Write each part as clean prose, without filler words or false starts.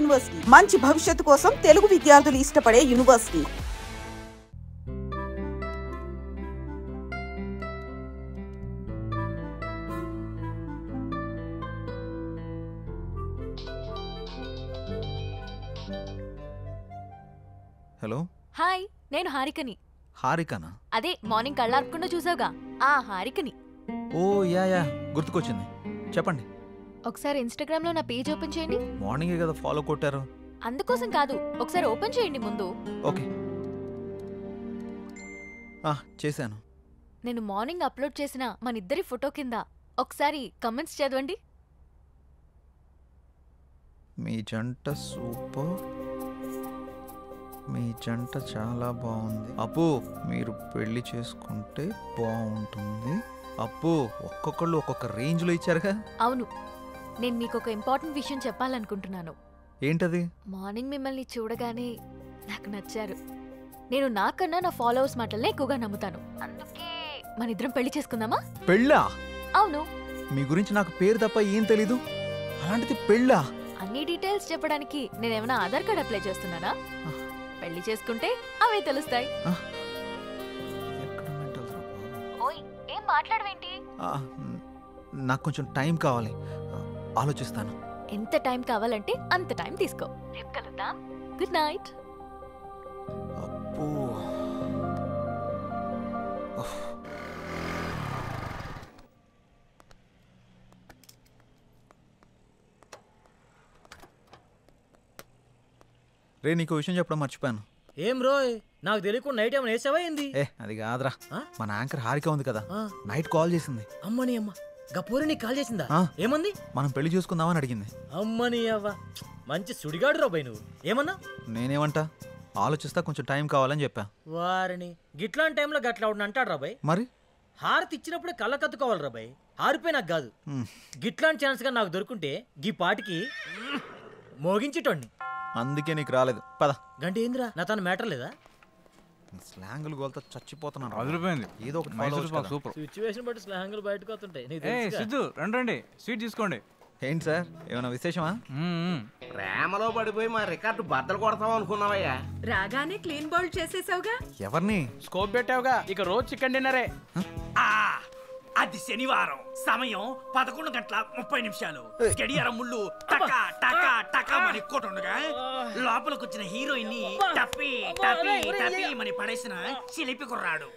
University, మంచి భవిష్యత్తు కోసం తెలుగు విద్యార్థులు ఇష్టపడే యూనివర్సిటీ. హలో, హాయ్, నేను హారికని. హారికనా? అదే మార్నింగ్ కళ్ళార్పకుండా చూసావుగా, ఆ హారికని. ఓ యా గుర్తుకొచ్చింది, చెప్పండి. ఒకసారి ఇన్స్టాగ్రామ్ లో నా పేజ్ ఓపెన్ చేయండి. మార్నింగే కదా ఫాలో కొట్టారు. అందుకోసం కాదు, ఒకసారి ఓపెన్ చేయండి ముందు. ఓకే, చేశాను. నేను మార్నింగ్ అప్లోడ్ చేసిన మన ఇద్దరి ఫోటో కింద ఒకసారి కమెంట్స్ చదవండి. మీ జంట సూపర్, మీ జంట చాలా బాగుంది. అప్పు, మీరు పెళ్లి చేసుకుంటే బాగుంటుంది. అప్పు, ఒక్కొక్కళ్ళు ఒక్కొక్క రేంజ్లో ఇచ్చారుగా. అవును, నేను మీకు ఒక ఇంపార్టెంట్ విషయం చెప్పాలనుకుంటున్నాను. ఏంటది? మార్నింగ్ మిమ్మల్ని చూడగానే నాకు నచ్చారు. నేను నాకన్నా నా ఫాలోవర్స్ మాటలనే ఎక్కువగా నమ్ముతాను. అందుకే మన ఇద్దరం పెళ్లి చేసుకుందామా? పెళ్ళా? అవును. మీ గురించి నాకు పేరు తప్ప ఏం తెలీదు, అలాంటిది పెళ్ళా? అన్ని డీటెయిల్స్ చెప్పడానికి నేనేమైనా ఆధార్ కార్డ్ అప్లై చేస్తున్నానా? పెళ్లి చేసుకుంటే అవే తెలుస్తాయి. ఓయ్, ఏం మాట్లాడవేంటి? నాకు కొంచెం టైం కావాలి, ఆలోచిస్తాను. ఎంత టైం కావాలంటే అంత టైం తీసుకో. రేపు కలుద్దాం. Good night. అబ్బో, రే, నీకు విషయం చెప్పడం మర్చిపోయాను. ఏం రోయ్, నాకు తెలియకుండా నైట్ ఏమైనా వేసావా ఏంది? అది కాదురా, మన యాంకర్ హారిక ఉంది కదా, నైట్ కాల్ చేసింది. అమ్మని అమ్మ, గపూరి నీకు కాల్ చేసిందా? ఏమంది? మనం పెళ్లి చూసుకుందామని అడిగింది. అమ్మని అవ్వ, మంచి సుడిగాడు రాబాయ్. నువ్వు ఏమన్నా? నేనేమంటా, ఆలోచిస్తా, కొంచెం టైం కావాలని చెప్పా. వారిని గిట్లాంటి టైంలో గట్లా అంటాడు రాబాయ్. మరి హారతి ఇచ్చినప్పుడే కళ్ళ కత్తుకోవాలి రాబాయ్. హారిపోయి నాకు కాదు, గిట్లాంటి ఛాన్స్ గా నాకు దొరుకుంటే గీ పాటికి మోగించేటోడిని. అందుకే నీకు రాలేదు. పద. గంట ఏందిరా, నా తన మ్యాటర్ లేదా? స్లాంగులు గోల్తో చచ్చిపోతున్నాను. అదిరిపోయింది. ఏదో ఒకటి సూపర్. సిచ్యువేషన్ బట్టి స్లాంగులు బయటకు వస్తుంటాయి. సిద్ధు, రండి, స్వీట్ తీసుకోండి. ఏంటి సార్, ఏమైనా విశేషమా? ప్రేమలో పడిపోయి మా రికార్డు బద్దలు కొడతావు అనుకున్నావయ్యా. రాగానే క్లీన్ బౌల్ చేసేసావుగా. ఎవరిని స్కోప్ పెట్టావుగా, ఇక రోజు చికెన్ డిన్నరే. అది శనివారం, సమయం 11:30 గడియారం ముళ్ళు టకా టకా టకా మని కొట్టుండగా లోపలికి వచ్చిన హీరోయిన్ ని టప్పి టప్పి టప్పి మని పడేసిన చిలిపి కుర్రాడు.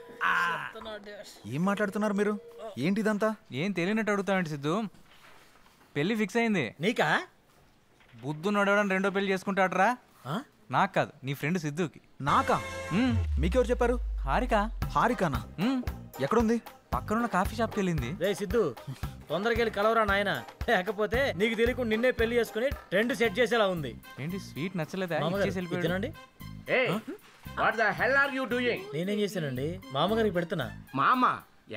ఏం మాట్లాడుతున్నారు మీరు? ఏంటిదంతా? ఏం తెలియనట్టు అడుగుతానండి సిద్ధు. పెళ్లి ఫిక్స్ అయింది. నీకా? బుద్ధు నడవడం రెండో పెళ్లి చేసుకుంటాడరా. నాకు కాదు, నీ ఫ్రెండ్ సిద్ధుకి. నాకా? మీకెవరు చెప్పారు? హారిక. హారికానా? ఎక్కడుంది? పక్కనున్న కాఫీ షాప్కి వెళ్ళింది. రే సిద్ధు, తొందరగా వెళ్ళి కలవరా నాయన, లేకపోతే నీకు తెలియకుండా నిన్నే పెళ్లి చేసుకుని ట్రెండ్ సెట్ చేసేలా ఉంది. ఏంటి, స్వీట్ నచ్చలేదా? తినండి. What the hell are you doing? నేనేం చేశానండి, మామగారికి పెడుతున్నా. మామ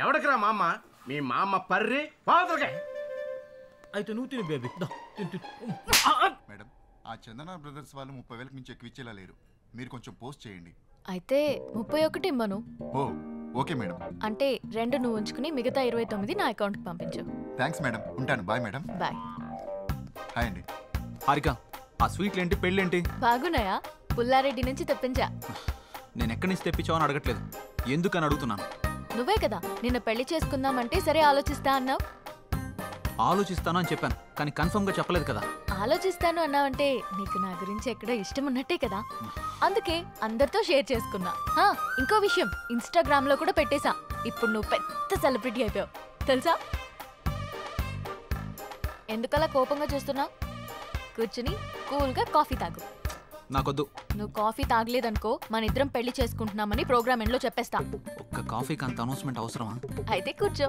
ఎవడికిరా మామ? మీ మామ పర్రి పాదరగా. అయితే నువ్వు తిను బేబీ. మేడం, ఆ చందన బ్రదర్స్ వాళ్ళు 30,000 మించి ఎక్కువ ఇచ్చేలా లేరు. మీరు కొంచెం పోస్ట్ చేయండి. అయితే 31 ఇమ్మను. ఓ ఓకే మేడం. అంటే 2 నువ్వు ఉంచుకుని మిగతా 29 నా అకౌంట్కి పంపించు. థ్యాంక్స్ మేడం, ఉంటాను. Bye madam. బాయ్. హాయ్ అండి. హారిక, ఆ స్వీట్లేంటి, పెళ్ళేంటి? బాగున్నాయా? పుల్లారెడ్డి నుంచి తెప్పించా. నేను ఎక్కడి నుంచి తెప్పించావని అడగట్లేదు, ఎందుకని అడుగుతున్నాను. నువ్వే కదా నిన్న పెళ్లి చేసుకుందామంటే సరే ఆలోచిస్తా అన్నావు. ఆలోచిస్తాను అని చెప్పాను, కానీ కన్ఫర్మ్ గా చెప్పలేదు కదా. ఆలోచిస్తాను అన్నావంటే నీకు నా గురించి ఎక్కడో ఇష్టం ఉన్నట్టే కదా, అందుకే అందరితో షేర్ చేసుకున్నా. ఇంకో విషయం, ఇన్స్టాగ్రామ్ లో కూడా పెట్టేశా. ఇప్పుడు నువ్వు పెద్ద సెలబ్రిటీ అయిపోయావు తెలుసా. ఎందుకలా కోపంగా చూస్తున్నావు? కూర్చుని కూల్గా కాఫీ తాగు. నాకొద్దు. నువ్వు కాఫీ తాగలేదనుకో మన ఇద్దరం పెళ్లి చేసుకుంటున్నామని ప్రోగ్రామ్ ఎండ్లో చెప్పేస్తా. ఒక్క కాఫీకి అంత అనౌన్స్మెంట్ అవసరమా? అయితే కూర్చో.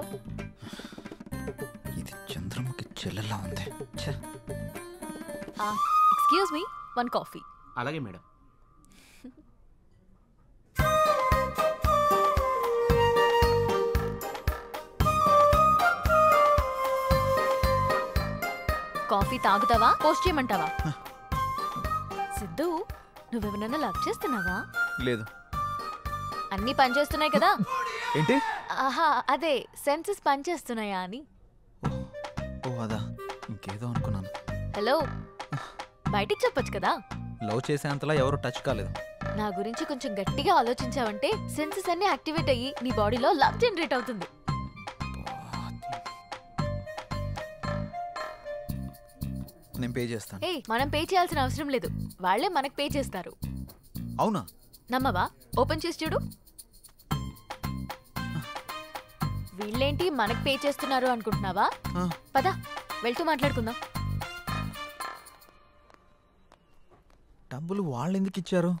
ఇది చంద్రముఖి చెల్లెలా ఉంది. Excuse me, 1 coffee. అలాగే మేడం. కాఫీ తాగుతావా, పోస్ట్ చేయమంటావా? సిద్ధు, నువ్వెవరన్నా లవ్ చేస్తున్నావా? లేదు. అన్నీ పనిచేస్తున్నాయి కదా? ఏంటి? ఆహా, అదే సెన్సెస్ పనిచేస్తున్నాయా అని. ఓ అదా, ఇంకేదో అనుకున్నాను. హలో, బయటికి చెప్పొచ్చు కదా. లవ్ చేసేంతలా ఎవరు టచ్ కాలేదు. నా గురించి కొంచెం గట్టిగా ఆలోచించావంటే సెన్సెస్ అన్ని యాక్టివేట్ అయ్యి నీ బాడీలో లవ్ జనరేట్ అవుతుంది. నేను పే చేస్తాను. మనం పే చేయాల్సిన అవసరం లేదు, వాళ్ళే మనకు పే చేస్తారు. అవునా? నమ్మవా? ఓపెన్ చేసి చూడు. వీళ్ళేంటి మనకు పే చేస్తున్నారు అనుకుంటున్నావా? పద వెళ్తూ మాట్లాడుకుందాం. డబ్బులు వాళ్ళు ఎందుకు ఇచ్చారు?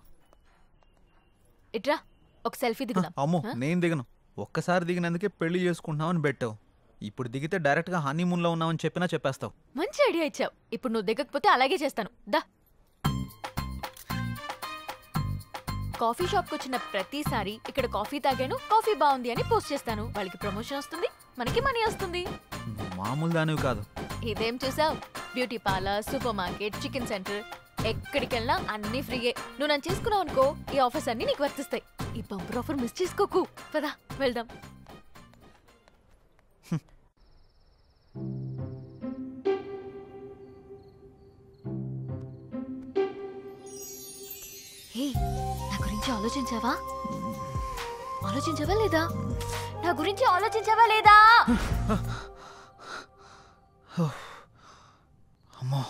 ఇట్రా ఒక సెల్ఫీ దిగుదాం. అమ్మో నేను దిగను. ఒక్కసారి దిగినందుకే పెళ్లి చేసుకుంటున్నావని పెట్టావు. ఇప్పుడు దిగితే డైరెక్ట్ గా హనీమూన్ లో ఉన్నావని చెప్పినా చెప్పేస్తావు. మంచి ఐడియా ఇచ్చావు. ఇప్పుడు నువ్వు దిగకపోతే అలాగే చేస్తాను. దా. కాఫీ షాప్కి వచ్చిన ప్రతిసారి ఇక్కడ కాఫీ తాగాను, కాఫీ బాగుంది అని పోస్ట్ చేస్తాను. వాళ్ళకి ప్రమోషన్ వస్తుంది, మనకి మనీ వస్తుంది. మామూలు దానివి కాదు. ఇదేం చూసావు? Beauty parlour, super market, chicken centre, ఎక్కడికి వెళ్ళినా అన్ని ఫ్రీయే. నువ్వు నన్ను చేసుకున్నావు అనుకో, ఈ ఆఫర్స్ అన్ని నీకు వర్తిస్తాయి. ఈ బంపర్ ఆఫర్ మిస్ చేసుకోకు. పదా వెళ్దాం. నా గురించి ఆలోచించావా? ఆలోచించావా లేదా? నా గురించి ఆలోచించావా లేదా? అమ్మో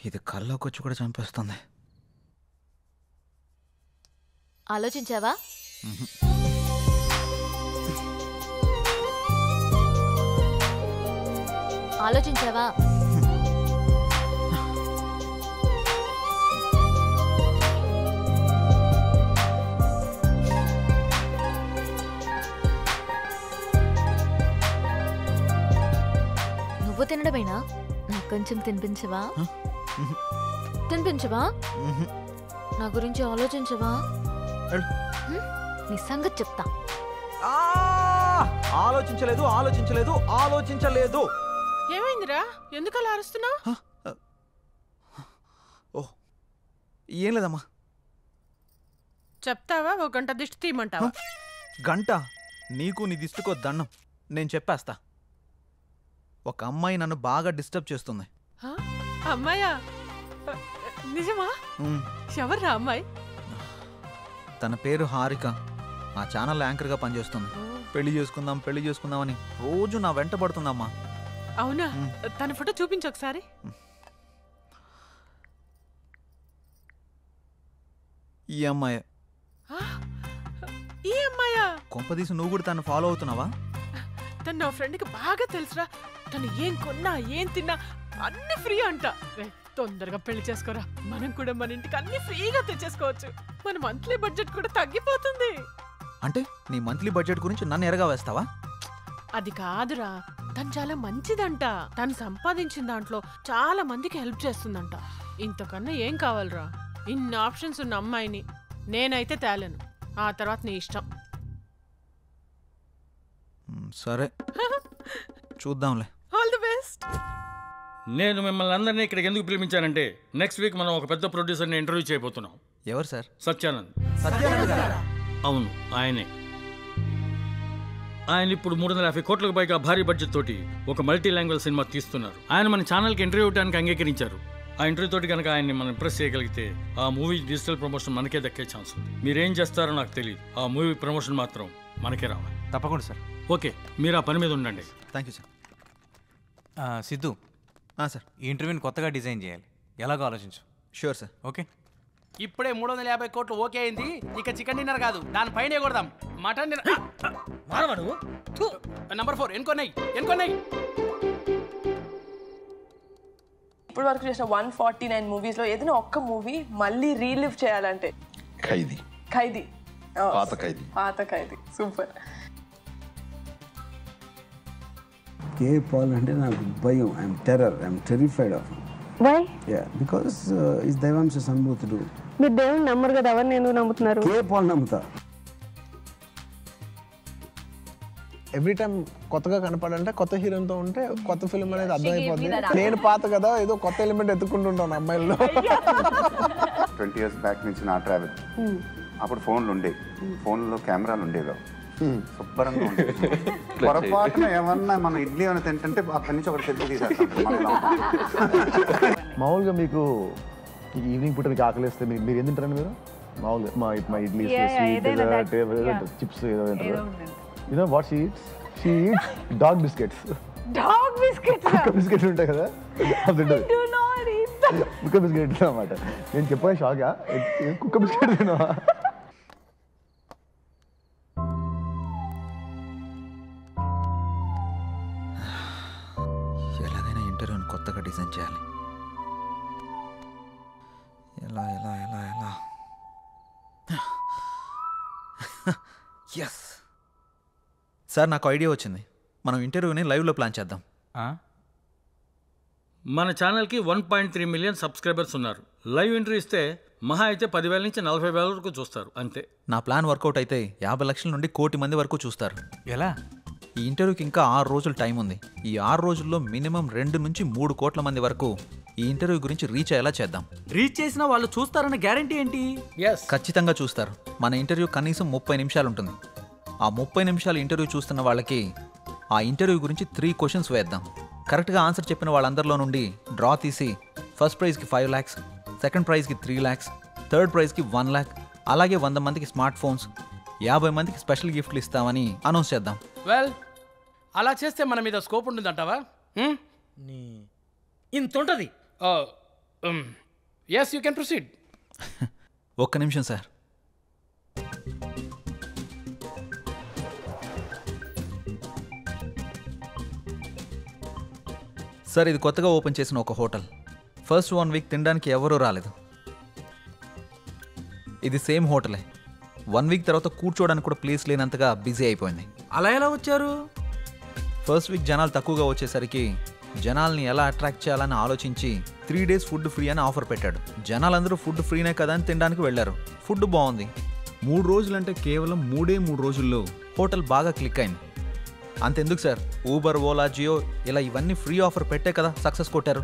ఇది కల్లోకి వచ్చి కూడా చంపేస్తుంది. ఆలోచించావా? ఆలోచించావా? నువ్వు తినడమేనా? నాకు కొంచెం తినిపించవా? తినిపించవా? నా గురించి ఆలోచించవా? నీ సంగతి చెప్తా. ఆలోచించలేదు ఆలోచించలేదు ఆలోచించలేదు. ఏమైందిరా? ఎందుకు అలా అరుస్తున్నావు? ఓ ఏం లేదమ్మా. చెప్తావా? ఒక గంట దిష్టి తీయమంటావా? గంట? నీకు నీ దిష్టికో దండం. నేను చెప్పేస్తా. ఒక అమ్మాయి నన్ను బాగా డిస్టర్బ్ చేస్తుంది. అమ్మాయా? నిజమా? ఎవర్రా అమ్మాయి? తన పేరు హారిక. ఆ ఛానల్ యాంకర్గా పనిచేస్తుంది. పెళ్లి చేసుకుందాం అని రోజు నా వెంట పడుతుందమ్మా. అవునా? తన ఫోటో చూపించు ఒకసారి. ఈ అమ్మాయి. ఈ అమ్మాయా? కొంపదీసి నువ్వు కూడా తను ఫాలో అవుతున్నావా? తను నా ఫ్రెండ్కి బాగా తెలుసురా. తను ఏం కొన్నా ఏం తిన్నా అన్ని ఫ్రీ అంట. తొందరగా పెళ్లి చేసుకోరా, మనం కూడా మన ఇంటికి అన్ని ఫ్రీగా తెచ్చేసుకోవచ్చు. మన మంత్లీ బడ్జెట్ కూడా తగ్గిపోతుంది. అంటే నీ మంత్లీ బడ్జెట్ గురించి నన్ను ఎరగా వేస్తావా? అది కాదురా, తను చాలా మంచిదంట. తను సంపాదించిన దాంట్లో చాలా మందికి హెల్ప్ చేస్తుందంట. ఇంతకన్నా ఏం కావాలరా? ఇన్ని ఆప్షన్స్ ఉన్న అమ్మాయిని నేనైతే తేలేను. ఆ తర్వాత నీ ఇష్టం. సరే చూద్దాంలే. All the best. నేను మిమ్మల్ని అందరినీ ఇక్కడికి ఎందుకు పిలిపించానంటే నెక్స్ట్ వీక్ మనం ఒక పెద్ద ప్రొడ్యూసర్ని ఇంటర్వ్యూ చేయబోతున్నాం. ఎవరు సార్? సత్యానంద్. సత్యానంద్ గారా? అవును ఆయనే. ఆయన ఇప్పుడు 350 కోట్లకు పైగా భారీ బడ్జెట్ తోటి ఒక మల్టీ లాంగ్వేజ్ సినిమా తీస్తున్నారు. ఆయన మన ఛానల్కి ఇంటర్వ్యూ ఇవ్వడానికి అంగీకరించారు. ఆ ఇంటర్వ్యూ తోటి కనుక ఆయన్ని మనం ఇంప్రెస్ చేయగలిగితే ఆ మూవీ డిజిటల్ ప్రమోషన్ మనకే దక్కే ఛాన్స్ ఉంది. మీరేం చేస్తారో నాకు తెలియదు. ఆ మూవీ ప్రమోషన్ మాత్రం మనకే రావాలి. తప్పకుండా సార్. ఓకే, మీరు ఆ పని మీద ఉండండి. Thank you sir. Siddhu sir, ఈ ఇంటర్వ్యూని కొత్తగా డిజైన్ చేయాలి. ఎలాగో ఆలోచించు. Sure sir. ఓకే. ఇప్పుడే 350 కోట్లు ఓకే అయింది. ఇక చికెన్ డిన్నర్ కాదు, దానిపైన కొడదాం. Mutton dinner. నంబర్ 4 ఎన్కొన్నాయి. ఇప్పుడు వరకు చేసిన 149 మూవీస్ లో ఏదైనా ఒక్క మూవీ మళ్ళీ రీలివ్ చేయాలంటే? ఖైదీ. పాత ఖైదీ. సూపర్. కే పాల్ అంటే నాకు భయం. I'm terrified of him. Why? Yeah, because is దైవాంశ సంభూతుడు. మీరు దేవుని నమ్మరు కదా, ఎవరిని ఎందుకు నమ్ముతున్నారు? కే పాల్ నమ్ముతా. ఎవ్రీ టైం కొత్తగా కనపడాలంటే కొత్త హీరోతో ఉంటే కొత్త ఫిల్మ్ అనేది అర్థమైపోతుంది. నేను పాత కదా, ఏదో కొత్త ఎలిమెంట్ ఎత్తుకుంటుంటాను అమ్మాయిల్లో. 20 years బ్యాక్ నుంచి నా ట్రావెల్. అప్పుడు ఫోన్లు ఉండేవి, ఫోన్లో కెమెరాలు ఉండేవి. శుభ్రంగా ఉండేది. పొరపాటున ఏమన్నా మనం ఇడ్లీ అని తింటుంటే అక్కడి నుంచి ఒకటి సెల్ఫీ తీసేస్తాం. మామూలుగా మీకు ఈవినింగ్ పూట మీకు ఆకలిస్తే మీరు ఏం తింటారండి మీరు మామూలుగా మా ఇడ్లీ చిప్స్ ఏదో తింటారు you know what she eats dog biscuits కుక్క బిస్కెట్స్ ఉంటాయి కదా అది తింటది కుక్క బిస్కెట్ అన్నమాట నేను చెప్పగా షాకా కుక్క బిస్కెట్ తిన్నావా ఎలాగైనా ఇంటర్వ్యూని కొత్తగా డిజైన్ చేయాలి. ఎలా ఎలా ఎలా ఎలా ఎస్ సార్, నాకు ఐడియా వచ్చింది. మనం ఇంటర్వ్యూని లైవ్లో ప్లాన్ చేద్దాం. మన ఛానల్కి 1.3 మిలియన్ సబ్స్క్రైబర్స్ ఉన్నారు. లైవ్ ఇంటర్వ్యూ ఇస్తే మహా అయితే 10,000 నుంచి 40,000 వరకు చూస్తారు అంతే. నా ప్లాన్ వర్కౌట్ అయితే 50 లక్షల నుండి 1 కోటి మంది వరకు చూస్తారు. ఎలా? ఈ ఇంటర్వ్యూకి ఇంకా 6 రోజులు టైం ఉంది. ఈ 6 రోజుల్లో మినిమం 2 నుంచి 3 కోట్ల మంది వరకు ఈ ఇంటర్వ్యూ గురించి రీచ్ అయ్యేలా చేద్దాం. రీచ్ చేసినా వాళ్ళు చూస్తారన్న గ్యారంటీ ఏంటి? ఖచ్చితంగా చూస్తారు. మన ఇంటర్వ్యూ కనీసం 30 నిమిషాలు ఉంటుంది. ఆ 30 నిమిషాలు ఇంటర్వ్యూ చూస్తున్న వాళ్ళకి ఆ ఇంటర్వ్యూ గురించి 3 క్వశ్చన్స్ వేద్దాం. కరెక్ట్గా ఆన్సర్ చెప్పిన వాళ్ళందరిలో నుండి డ్రా తీసి ఫస్ట్ ప్రైజ్కి 5 lakhs, సెకండ్ ప్రైజ్కి 3 lakhs, థర్డ్ ప్రైజ్కి 1 lakh, అలాగే 100 మందికి స్మార్ట్ ఫోన్స్, 50 మందికి స్పెషల్ గిఫ్ట్లు ఇస్తామని అనౌన్స్ చేద్దాం. వెల్, అలా చేస్తే మన మీద స్కోప్ ఉంటుందంటావా? ఇంత ఉంటుంది. Yes, you can proceed. ఒక్క నిమిషం సార్. సార్, ఇది కొత్తగా ఓపెన్ చేసిన ఒక హోటల్. ఫస్ట్ 1 వీక్ తినడానికి ఎవరూ రాలేదు. ఇది సేమ్ హోటలే. 1 వీక్ తర్వాత కూర్చోవడానికి కూడా ప్లేస్ లేనంతగా బిజీ అయిపోయింది. అలా ఎలా వచ్చారు? ఫస్ట్ వీక్ జనాలు తక్కువగా వచ్చేసరికి జనాల్ని ఎలా అట్రాక్ట్ చేయాలని ఆలోచించి 3 days ఫుడ్ ఫ్రీ అని ఆఫర్ పెట్టాడు. జనాలందరూ ఫుడ్ ఫ్రీనే కదా అని తినడానికి వెళ్ళారు. ఫుడ్ బాగుంది. 3 రోజులంటే కేవలం 3 రోజుల్లో హోటల్ బాగా క్లిక్ అయింది. అంతెందుకు సార్, ఊబర్, ఓలా, జియో ఇలా ఇవన్నీ ఫ్రీ ఆఫర్ పెట్టే కదా సక్సెస్ కొట్టారు.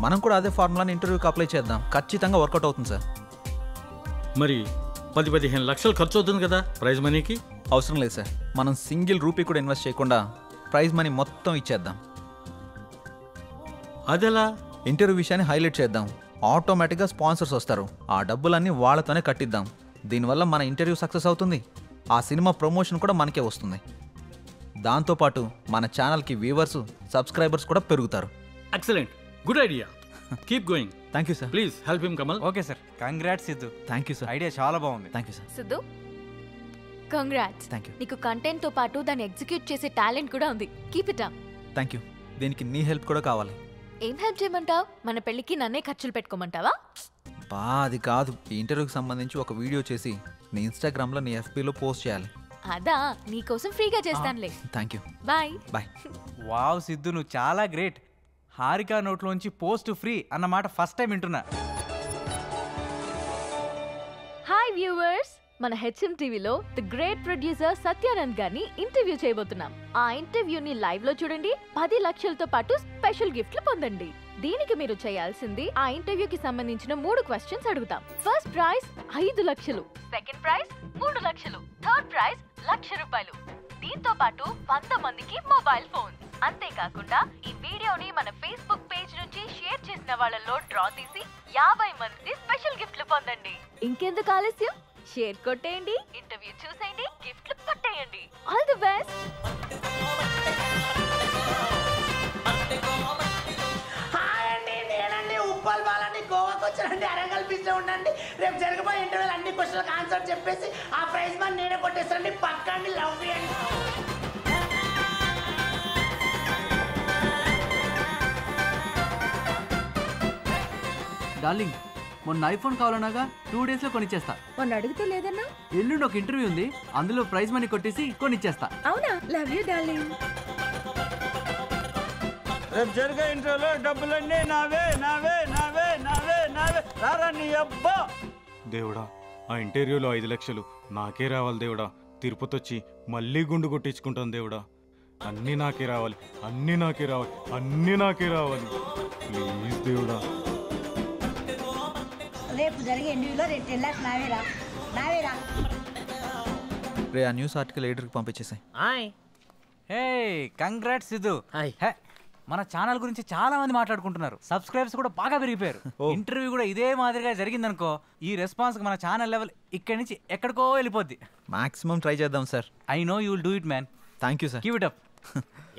మనం కూడా అదే ఫార్ములాని ఇంటర్వ్యూకి అప్లై చేద్దాం. ఖచ్చితంగా వర్కౌట్ అవుతుంది సార్. మరి 10-15 లక్షలు ఖర్చు అవుతుంది కదా ప్రైజ్ మనీకి? అవసరం లేదు సార్. మనం సింగిల్ రూపీ కూడా ఇన్వెస్ట్ చేయకుండా ప్రైజ్ మనీ మొత్తం ఇచ్చేద్దాం. అదెలా? ఇంటర్వ్యూ విషయాన్ని హైలైట్ చేద్దాం. ఆటోమేటిక్గా స్పాన్సర్స్ వస్తారు. ఆ డబ్బులన్నీ వాళ్ళతోనే కట్టిద్దాం. దీనివల్ల మన ఇంటర్వ్యూ సక్సెస్ అవుతుంది. ఆ సినిమా ప్రమోషన్ కూడా మనకే వస్తుంది. దాంతోపాటు మన ఛానల్కి వ్యూవర్స్, సబ్స్క్రైబర్స్ కూడా పెరుగుతారు. Excellent, good idea. Keep going. Thank you sir. Please help him Kamal. Okay sir. Congrats Siddhu. Thank you sir. Idea చాలా బాగుంది. Thank you sir. Siddhu, congrats. Thank you. నీకు కంటెంట్ తో పాటు దాన్ని ఎగ్జిక్యూట్ చేసే టాలెంట్ కూడా ఉంది. Keep it up. Thank you. దీనికి నీ హెల్ప్ కూడా కావాలి. ఏం హెల్ప్ చేయమంటావు? మన పెళ్ళికి నన్నే ఖర్చులు పెట్టుకోమంటావా? అది కాదు. ఈ ఇంటర్వ్యూకి సంబంధించి ఒక వీడియో చేసి నీ ఇన్స్టాగ్రామ్లో, నీ FBలో పోస్ట్ చేయాలి. అదా, నీకోసం ఫ్రీగా చేస్తానులే. Thank you. Bye bye. Wow Siddhu, నువ్వు చాలా గ్రేట్. హారిక నోట్లోంచి పోస్ట్ ఫ్రీ అన్నమాట ఫస్ట్ టైం వింటున్నా. హాయ్ వ్యూవర్స్, మన HM టీవీలో ది గ్రేట్ ప్రొడ్యూసర్ సత్యానంద్ గారిని ఇంటర్వ్యూ చేయబోతున్నాం. ఆ ఇంటర్వ్యూని లైవ్ లో చూడండి. 10 లక్షలతో పాటు స్పెషల్ గిఫ్ట్లు పొందండి. దీనికి మీరు చేయాల్సింది, ఆ ఇంటర్వ్యూకి సంబంధించిన 3 క్వశ్చన్స్ అడుగుతాం. ఫస్ట్ ప్రైజ్ 5 లక్షలు, సెకండ్ ప్రైజ్ 3 లక్షలు, థర్డ్ ప్రైజ్ ₹1,00,000. దీంతో పాటు 100 మందికి మొబైల్ ఫోన్. అంతేకాకుండా ఈ వీడియోని మన ఫేస్బుక్ పేజ్ నుంచి షేర్ చేసిన వాళ్ళలో డ్రా తీసి 50 మంది స్పెషల్ గిఫ్ట్లు పొందండి. ఇంకెందుకు ఆలస్యం, షేర్ కొట్టేయండి, ఇంటర్వ్యూ చూసేయండి, గిఫ్ట్లు పట్టేయండి. All the best. ఉప్పల్ బాలని గోవాకి వచ్చానండి. అరంగల్ బీచ్ లో ఉండండి. రేపు జరగబోయే ఇంటర్వ్యూలు అన్ని క్వశ్చన్లకు ఆన్సర్ చెప్పేసి ఆ ప్రైజ్ మనీ నేనే కొట్టేస్తానండి. పక్కండి. లవ్ చేయండి. డార్లింగ్, మొన్న ఐఫోన్ కావాలన్నాగా 2 days లో కొనిచ్చేస్తా. మొన్న అడిగితే లేదన్నా? ఎల్లుండి ఒక ఇంటర్వ్యూ ఉంది, అందులో ప్రైజ్ మనీ కొట్టేసి కొనిచ్చేస్తా. అవునా? Love you darling. రేపు జరిగే ఇంటర్వ్యూలో డబ్బులన్నీ నావే నావే నావే నావే నావే. రారా నీ అబ్బా. దేవుడా, ఆ ఇంటర్వ్యూలో 5 లక్షలు నాకే రావాలి దేవుడా. తిరుపతి వచ్చి మళ్ళీ గుండు కొట్టించుకుంటాను దేవుడా. అన్నీ నాకే రావాలి, అన్నీ నాకే రావాలి, అన్నీ నాకే రావాలి. ప్లీజ్ దేవుడా. రేపు జరిగే ఇంటర్వ్యూలో 10 lakhs నావేరా నావేరా. రే, ఆ న్యూస్ ఆర్టికల్ ఎడిటర్కి పంపించేసాయి. హే, కంగ్రాట్స్ సిద్ధు. మన ఛానల్ గురించి చాలా మంది మాట్లాడుకుంటున్నారు. సబ్స్క్రైబర్స్ కూడా బాగా పెరిగిపోయారు. ఇంటర్వ్యూ కూడా ఇదే మాదిరిగా జరిగిందనుకో, ఈ రెస్పాన్స్ మన ఛానల్ లెవెల్ ఇక్కడి నుంచి ఎక్కడికో వెళ్ళిపోద్ది. మాక్సిమం ట్రై చేద్దాం sir. I know you will do it man. Thank you sir. Keep it up.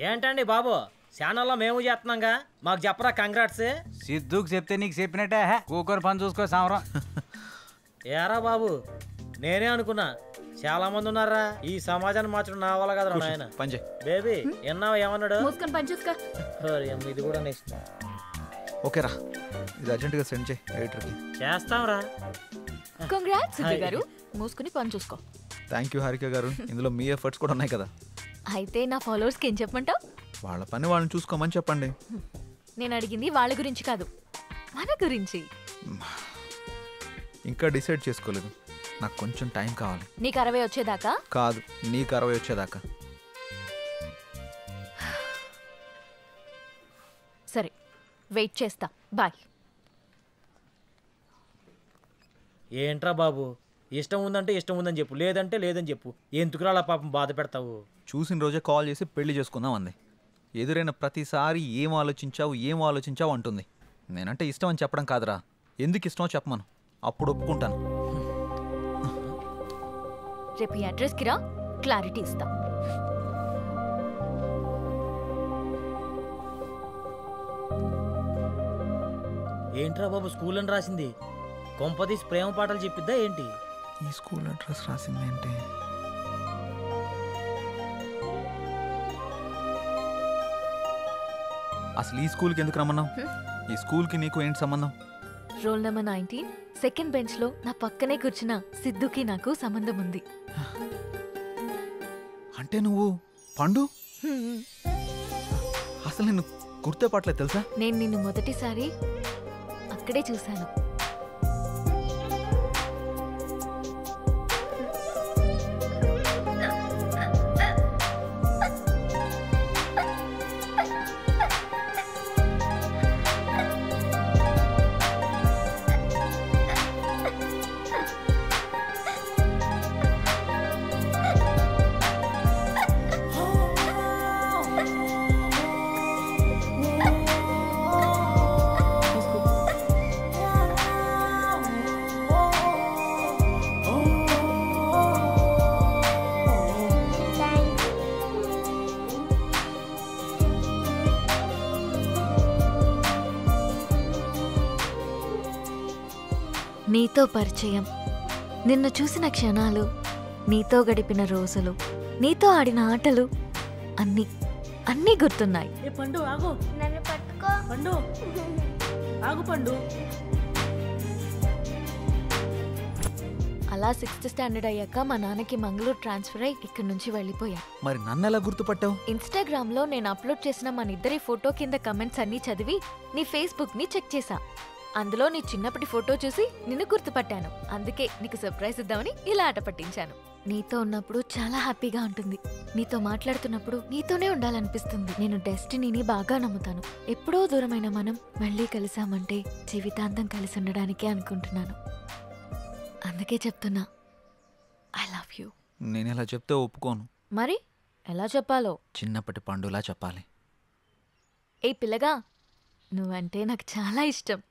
ఏంటండి బాబు, ఛానల్లో మేము చేస్తున్నాంగా, మాకు చెప్పరా కంగ్రాట్స్. సిద్ధుకు చెప్తే నీకు చెప్పినట్టే, కూకొని పని చూసుకో సామరం. ఏరా బాబు, నేనే అనుకున్నా చాలా మంది ఉన్నారా ఈ సమాజాన్ని మార్చడం నా వల్ల కదా నాయన. పంజే బేబీ ఎన్నావా ఏమన్నాడు? మూసుకొని పని చూసుకో. ఇది కూడా నెక్స్ట్. ఓకేరా, ఇది అర్జెంటుగా సెండ్ చేయి ఎడిటర్కి. చేస్తాంరా. కంగ్రాట్స్ సిద్ధు గారు, మూసుకుని పని చూసుకో. థ్యాంక్ యూ హారిక గారు, ఇందులో మీ ఎఫర్ట్స్ కూడా ఉన్నాయి కదా. అయితే నా ఫాలోవర్స్కి ఏం చెప్పమంటావు? వాళ్ళ పని వాళ్ళని చూసుకోమని చెప్పండి. నేను అడిగింది వాళ్ళ గురించి కాదు, మన గురించి. ఇంకా డిసైడ్ చేసుకోలేదు, నాకు కొంచెం టైం కావాలి. నీకు 60 వచ్చేదాకా కాదు, నీకు 60 వచ్చేదాకా. సరే, వెయిట్ చేస్తా. బాయ్. ఏంట్రా బాబు, ఇష్టం ఉందంటే ఇష్టం ఉందని చెప్పు, లేదంటే లేదని చెప్పు. ఎందుకురా అలా పాపం బాధ పెడతావు? చూసిన రోజే కాల్ చేసి పెళ్లి చేసుకుందాం అంది. ఎదురైన ప్రతిసారి ఏం ఆలోచించావు అంటుంది. నేనంటే ఇష్టం అని చెప్పడం కాదురా, ఎందుకు ఇష్టమో చెప్పమను, అప్పుడు ఒప్పుకుంటాను. రేపు ఈ అడ్రస్కి రా, క్లారిటీ ఇస్తా. ఏంట్రా బాబు స్కూల్ అని రాసింది? కొంపదీసి ప్రేమ పాటలు చెప్పిద్దా ఏంటి? ఈ స్కూల్ అడ్రస్ రాసింది ఏంటి? అసలు ఈ స్కూల్కి ఎందుకు రమ్మన్నావు? ఈ స్కూల్కి నీకు ఏంటి సంబంధం? రోల్ నెంబర్ 19 సెకండ్ బెంచ్ లో నా పక్కనే కూర్చున్న సిద్ధుకి నాకు సంబంధం ఉంది. అంటే నువ్వు పండు? అసలు నిన్ను గుర్తుపట్టలేదు తెలుసా? నేను నిన్ను మొదటిసారి అక్కడే చూశాను. నీతో పరిచయం, నిన్ను చూసిన క్షణాలు, నీతో గడిపిన రోజులు, నీతో ఆడిన ఆటలు అన్నీ అన్నీ గుర్తున్నాయి. పండు ఆగు, నన్ను పట్టుకో. పండు ఆగు పండు. అలా 6th స్టాండర్డ్ అయ్యాక మా నాన్నకి మంగళూరు ట్రాన్స్ఫర్ అయ్యి ఇక్కడి నుంచి వెళ్ళిపోయా. మరి నన్ను ఎలా గుర్తుపట్టావు? ఇన్స్టాగ్రామ్ లో నేను అప్లోడ్ చేసిన మన ఇద్దరి ఫోటో కింద కమెంట్స్ అన్ని చదివి నీ ఫేస్బుక్ ని చెక్ చేశా. అందులో నీ చిన్నప్పటి ఫోటో చూసి నిన్ను గుర్తుపట్టాను. అందుకే నీకు సర్ప్రైజ్ ఇద్దామని ఇలా ఆట పట్టించాను. నీతో ఉన్నప్పుడు చాలా హ్యాపీగా ఉంటుంది. నీతో మాట్లాడుతున్నప్పుడు నీతోనే ఉండాలనిపిస్తుంది. నేను డెస్టినీని బాగా నమ్ముతాను. ఎప్పుడో దూరమైన మనం మళ్ళీ కలిసామంటే జీవితాంతం కలిసి ఉండడానికే అనుకుంటున్నాను. అందుకే చెప్తున్నా, ఐ లవ్ యూ. నేను ఇలా చెప్తే ఒప్పుకోను. మరి ఎలా చెప్పాలో? చిన్నప్పటి పండులా చెప్పాలి. ఏ పిల్లగా, నువ్వంటే నాకు చాలా ఇష్టం.